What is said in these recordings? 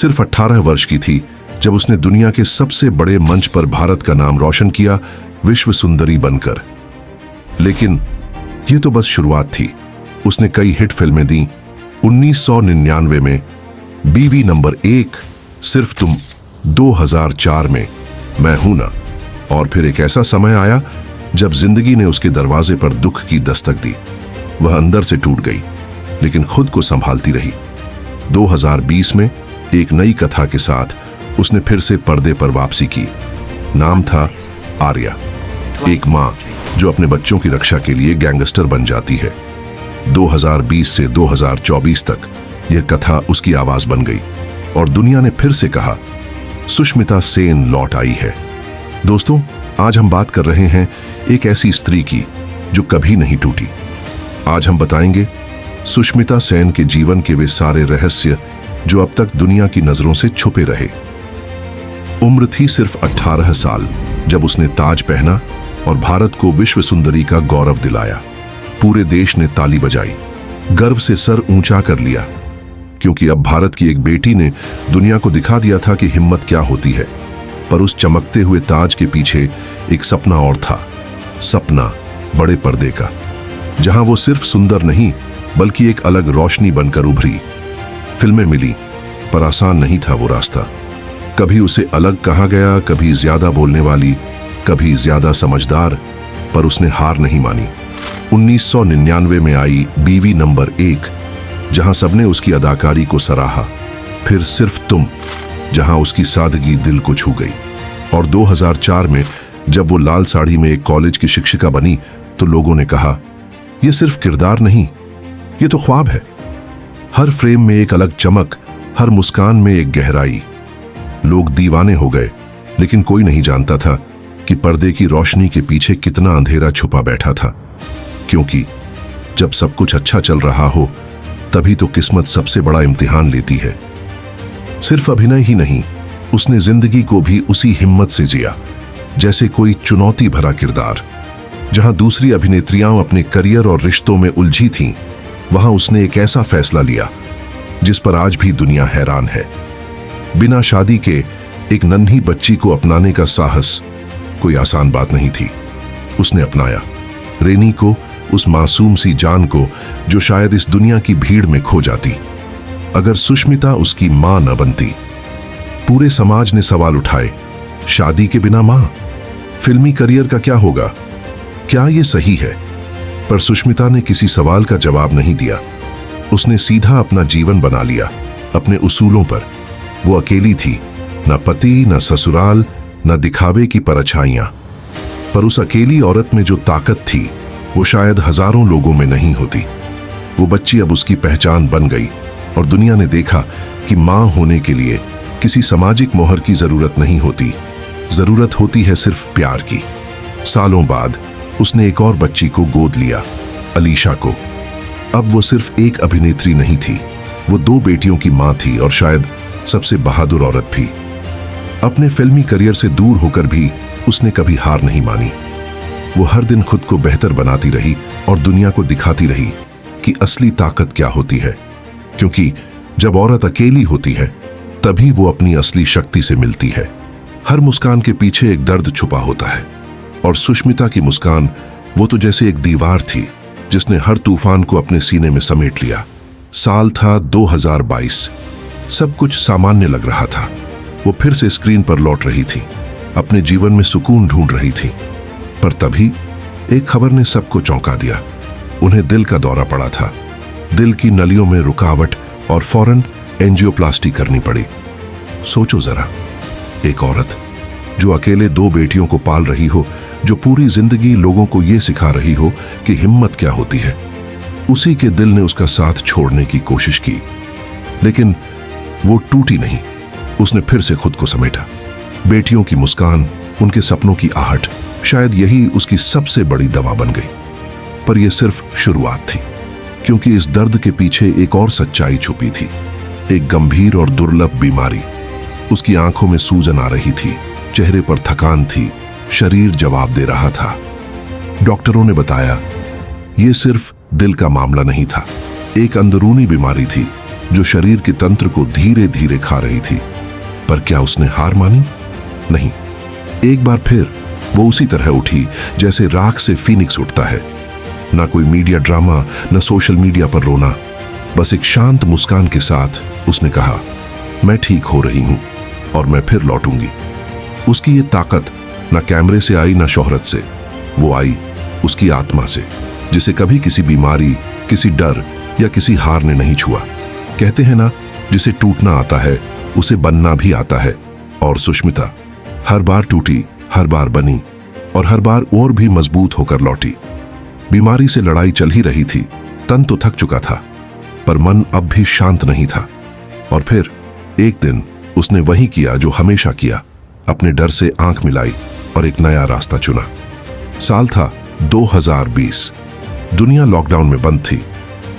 सिर्फ 18 वर्ष की थी जब उसने दुनिया के सबसे बड़े मंच पर भारत का नाम रोशन किया, विश्व सुंदरी बनकर। लेकिन यह तो बस शुरुआत थी। उसने कई हिट फिल्में दी। 1999 में बीवी नंबर 1, सिर्फ तुम, 2004 में मैं हूं ना, और फिर एक ऐसा समय आया जब जिंदगी ने उसके दरवाजे पर दुख की दस्तक दी। वह अंदर से टूट गई, लेकिन खुद को संभालती रही। 2020 में एक नई कथा के साथ उसने फिर से पर्दे पर वापसी की। नाम था आर्या, एक मां जो अपने बच्चों की रक्षा के लिए गैंगस्टर बन जाती है। 2020 से 2024 तक यह कथा उसकी आवाज बन गई और दुनिया ने फिर से कहा, सुष्मिता सेन लौट आई है। दोस्तों, आज हम बात कर रहे हैं एक ऐसी स्त्री की जो कभी नहीं टूटी। आज हम बताएंगे सुष्मिता सेन के जीवन के वे सारे रहस्य जो अब तक दुनिया की नजरों से छुपे रहे। उम्र थी सिर्फ 18 साल जब उसने ताज पहना और भारत को विश्व सुंदरी का गौरव दिलाया। पूरे देश ने ताली बजाई, गर्व से सर ऊंचा कर लिया, क्योंकि अब भारत की एक बेटी ने दुनिया को दिखा दिया था कि हिम्मत क्या होती है। पर उस चमकते हुए ताज के पीछे एक सपना और था, सपना बड़े पर्दे का, जहां वो सिर्फ सुंदर नहीं बल्कि एक अलग रोशनी बनकर उभरी। फिल्में मिली, पर आसान नहीं था वो रास्ता। कभी उसे अलग कहा गया, कभी ज्यादा बोलने वाली, कभी ज्यादा समझदार, पर उसने हार नहीं मानी। 1999 में आई बीवी नंबर 1, जहां सबने उसकी अदाकारी को सराहा। फिर सिर्फ तुम, जहां उसकी सादगी दिल को छू गई। और 2004 में जब वो लाल साड़ी में एक कॉलेज की शिक्षिका बनी तो लोगों ने कहा, यह सिर्फ किरदार नहीं, ये तो ख्वाब है। हर फ्रेम में एक अलग चमक, हर मुस्कान में एक गहराई। लोग दीवाने हो गए, लेकिन कोई नहीं जानता था कि पर्दे की रोशनी के पीछे कितना अंधेरा छुपा बैठा था। क्योंकि जब सब कुछ अच्छा चल रहा हो, तभी तो किस्मत सबसे बड़ा इम्तिहान लेती है। सिर्फ अभिनय ही नहीं, उसने जिंदगी को भी उसी हिम्मत से जिया जैसे कोई चुनौती भरा किरदार। जहां दूसरी अभिनेत्रियां अपने करियर और रिश्तों में उलझी थीं, वहां उसने एक ऐसा फैसला लिया जिस पर आज भी दुनिया हैरान है। बिना शादी के एक नन्ही बच्ची को अपनाने का साहस कोई आसान बात नहीं थी। उसने अपनाया रेनी को, उस मासूम सी जान को जो शायद इस दुनिया की भीड़ में खो जाती अगर सुष्मिता उसकी मां न बनती। पूरे समाज ने सवाल उठाए, शादी के बिना मां, फिल्मी करियर का क्या होगा, क्या यह सही है? पर सुष्मिता ने किसी सवाल का जवाब नहीं दिया। उसने सीधा अपना जीवन बना लिया, अपने उसूलों पर। वो अकेली थी, न पति, न ससुराल, न दिखावे की परछाइयां। पर उस अकेली औरत में जो ताकत थी, वो शायद हजारों लोगों में नहीं होती। वो बच्ची अब उसकी पहचान बन गई और दुनिया ने देखा कि मां होने के लिए किसी सामाजिक मोहर की जरूरत नहीं होती, जरूरत होती है सिर्फ प्यार की। सालों बाद उसने एक और बच्ची को गोद लिया, अलीशा को। अब वो सिर्फ एक अभिनेत्री नहीं थी, वो 2 बेटियों की मां थी और शायद सबसे बहादुर औरत भी। अपने फिल्मी करियर से दूर होकर भी उसने कभी हार नहीं मानी। वो हर दिन खुद को बेहतर बनाती रही और दुनिया को दिखाती रही कि असली ताकत क्या होती है। क्योंकि जब औरत अकेली होती है, तभी वो अपनी असली शक्ति से मिलती है। हर मुस्कान के पीछे एक दर्द छुपा होता है, और सुष्मिता की मुस्कान वो तो जैसे एक दीवार थी जिसने हर तूफान को अपने सीने में समेट लिया। साल था 2022। सब कुछ सामान्य लग रहा था। वो फिर से स्क्रीन पर लौट रही थी, अपने जीवन में सुकून ढूंढ रही थी। पर तभी एक खबर ने सबको चौंका दिया। उन्हें दिल का दौरा पड़ा था, दिल की नलियों में रुकावट, और फौरन एंजियोप्लास्टी करनी पड़ी। सोचो जरा, एक औरत जो अकेले 2 बेटियों को पाल रही हो, जो पूरी जिंदगी लोगों को यह सिखा रही हो कि हिम्मत क्या होती है, उसी के दिल ने उसका साथ छोड़ने की कोशिश की। लेकिन वो टूटी नहीं, उसने फिर से खुद को समेटा। बेटियों की मुस्कान, उनके सपनों की आहट, शायद यही उसकी सबसे बड़ी दवा बन गई। पर यह सिर्फ शुरुआत थी, क्योंकि इस दर्द के पीछे एक और सच्चाई छुपी थी, एक गंभीर और दुर्लभ बीमारी। उसकी आंखों में सूजन आ रही थी, चेहरे पर थकान थी, शरीर जवाब दे रहा था। डॉक्टरों ने बताया, यह सिर्फ दिल का मामला नहीं था, एक अंदरूनी बीमारी थी जो शरीर के तंत्र को धीरे धीरे खा रही थी। पर क्या उसने हार मानी? नहीं। एक बार फिर वो उसी तरह उठी जैसे राख से फीनिक्स उठता है। ना कोई मीडिया ड्रामा, न सोशल मीडिया पर रोना, बस एक शांत मुस्कान के साथ उसने कहा, मैं ठीक हो रही हूं और मैं फिर लौटूंगी। उसकी ये ताकत ना कैमरे से आई, ना शोहरत से। वो आई उसकी आत्मा से, जिसे कभी किसी बीमारी, किसी डर या किसी हार ने नहीं छुआ। कहते हैं ना, जिसे टूटना आता है उसे बनना भी आता है। और सुष्मिता हर बार टूटी, हर बार बनी और हर बार और भी मजबूत होकर लौटी। बीमारी से लड़ाई चल ही रही थी, तन तो थक चुका था, पर मन अब भी शांत नहीं था। और फिर एक दिन उसने वही किया जो हमेशा किया, अपने डर से आंख मिलाई और एक नया रास्ता चुना। साल था 2020। दुनिया लॉकडाउन में बंद थी,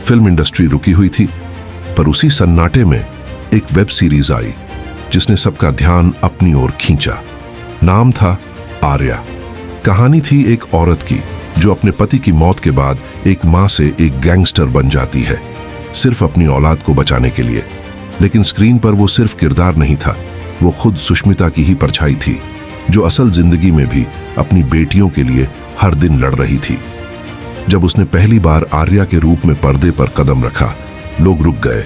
फिल्म इंडस्ट्री रुकी हुई थी, पर उसी सन्नाटे में एक वेब सीरीज आई जिसने सबका ध्यान अपनी ओर खींचा। नाम था आर्या। कहानी थी एक औरत की जो अपने पति की मौत के बाद एक मां से एक गैंगस्टर बन जाती है, सिर्फ अपनी औलाद को बचाने के लिए। लेकिन स्क्रीन पर वो सिर्फ किरदार नहीं था, वो खुद सुष्मिता की ही परछाई थी, जो असल जिंदगी में भी अपनी बेटियों के लिए हर दिन लड़ रही थी। जब उसने पहली बार आर्या के रूप में पर्दे पर कदम रखा, लोग रुक गए।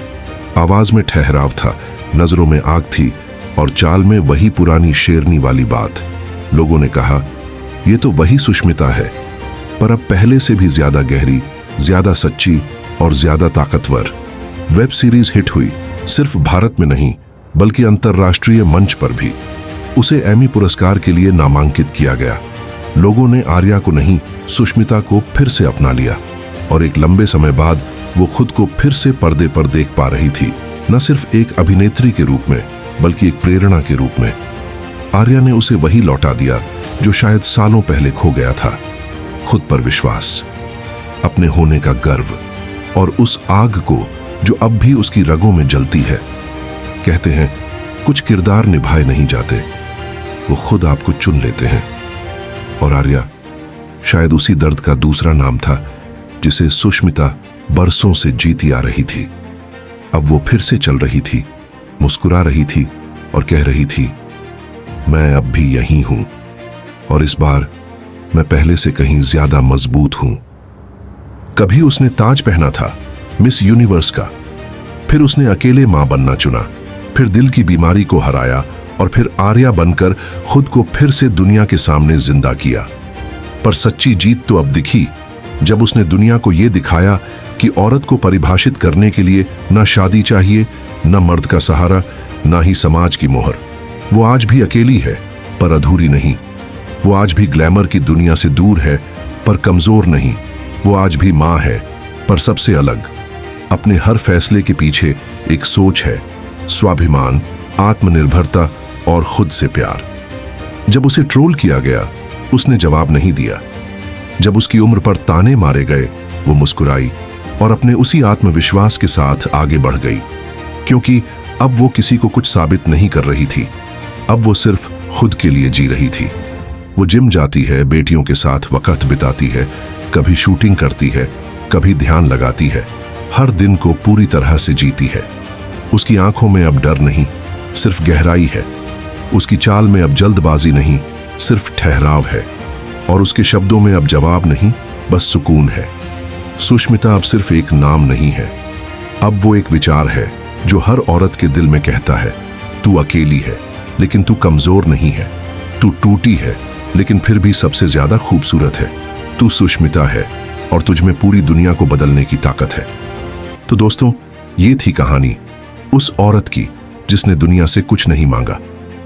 आवाज में ठहराव था, नजरों में आग थी और चाल में वही पुरानी शेरनी वाली बात। लोगों ने कहा, ये तो वही सुष्मिता है, पर अब पहले से भी ज्यादा गहरी, ज्यादा सच्ची और ज्यादा ताकतवर। वेब सीरीज हिट हुई, सिर्फ भारत में नहीं बल्कि अंतर्राष्ट्रीय मंच पर भी। उसे एमी पुरस्कार के लिए नामांकित किया गया। लोगों ने आर्या को नहीं, सुष्मिता को फिर से अपना लिया और एक लंबे समय बाद वो खुद को फिर से पर्दे पर देख पा रही थी, न सिर्फ एक अभिनेत्री के रूप में बल्कि एक प्रेरणा के रूप में। आर्या ने उसे वही लौटा दिया जो शायद सालों पहले खो गया था, खुद पर विश्वास, अपने होने का गर्व और उस आग को जो अब भी उसकी रगों में जलती है। कहते हैं कुछ किरदार निभाए नहीं जाते, वो खुद आपको चुन लेते हैं। और आर्या शायद उसी दर्द का दूसरा नाम था जिसे सुष्मिता बरसों से जीती आ रही थी। अब वो फिर से चल रही थी, मुस्कुरा रही थी और कह रही थी, मैं अब भी यहीं हूं और इस बार मैं पहले से कहीं ज्यादा मजबूत हूं। कभी उसने ताज पहना था, मिस यूनिवर्स का, फिर उसने अकेले मां बनना चुना, फिर दिल की बीमारी को हराया और फिर आर्या बनकर खुद को फिर से दुनिया के सामने जिंदा किया। पर सच्ची जीत तो अब दिखी जब उसने दुनिया को यह दिखाया कि औरत को परिभाषित करने के लिए न शादी चाहिए, न मर्द का सहारा, न ही समाज की मोहर। वो आज भी अकेली है पर अधूरी नहीं। वो आज भी ग्लैमर की दुनिया से दूर है पर कमजोर नहीं। वो आज भी मां है पर सबसे अलग। अपने हर फैसले के पीछे एक सोच है, स्वाभिमान, आत्मनिर्भरता और खुद से प्यार। जब उसे ट्रोल किया गया, उसने जवाब नहीं दिया। जब उसकी उम्र पर ताने मारे गए, वो मुस्कुराई और अपने उसी आत्मविश्वास के साथ आगे बढ़ गई, क्योंकि अब वो किसी को कुछ साबित नहीं कर रही थी। अब वो सिर्फ खुद के लिए जी रही थी। वो जिम जाती है, बेटियों के साथ वक्त बिताती है, कभी शूटिंग करती है, कभी ध्यान लगाती है, हर दिन को पूरी तरह से जीती है। उसकी आंखों में अब डर नहीं, सिर्फ गहराई है। उसकी चाल में अब जल्दबाजी नहीं, सिर्फ ठहराव है। और उसके शब्दों में अब जवाब नहीं, बस सुकून है। सुष्मिता अब सिर्फ एक नाम नहीं है, अब वो एक विचार है जो हर औरत के दिल में कहता है, तू अकेली है लेकिन तू कमजोर नहीं है, तू टूटी है लेकिन फिर भी सबसे ज्यादा खूबसूरत है। तू सुष्मिता है और तुझ में पूरी दुनिया को बदलने की ताकत है। तो दोस्तों, ये थी कहानी उस औरत की जिसने दुनिया से कुछ नहीं मांगा,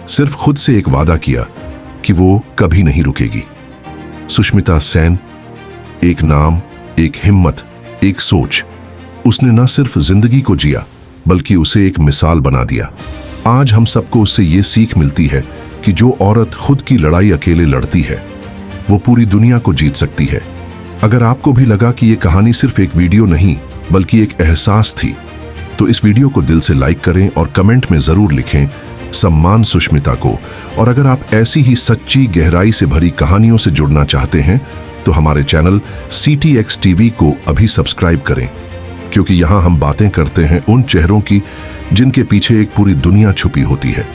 सिर्फ खुद से एक वादा किया कि वो कभी नहीं रुकेगी। सुष्मिता सेन, एक नाम, एक हिम्मत, एक सोच। उसने न सिर्फ जिंदगी को जिया बल्कि उसे एक मिसाल बना दिया। आज हम सबको उससे ये सीख मिलती है कि जो औरत खुद की लड़ाई अकेले लड़ती है, वो पूरी दुनिया को जीत सकती है। अगर आपको भी लगा कि ये कहानी सिर्फ एक वीडियो नहीं बल्कि एक एहसास थी, तो इस वीडियो को दिल से लाइक करें और कमेंट में जरूर लिखें, सम्मान सुष्मिता को। और अगर आप ऐसी ही सच्ची, गहराई से भरी कहानियों से जुड़ना चाहते हैं तो हमारे चैनल CTX TV को अभी सब्सक्राइब करें। क्योंकि यहाँ हम बातें करते हैं उन चेहरों की जिनके पीछे एक पूरी दुनिया छुपी होती है।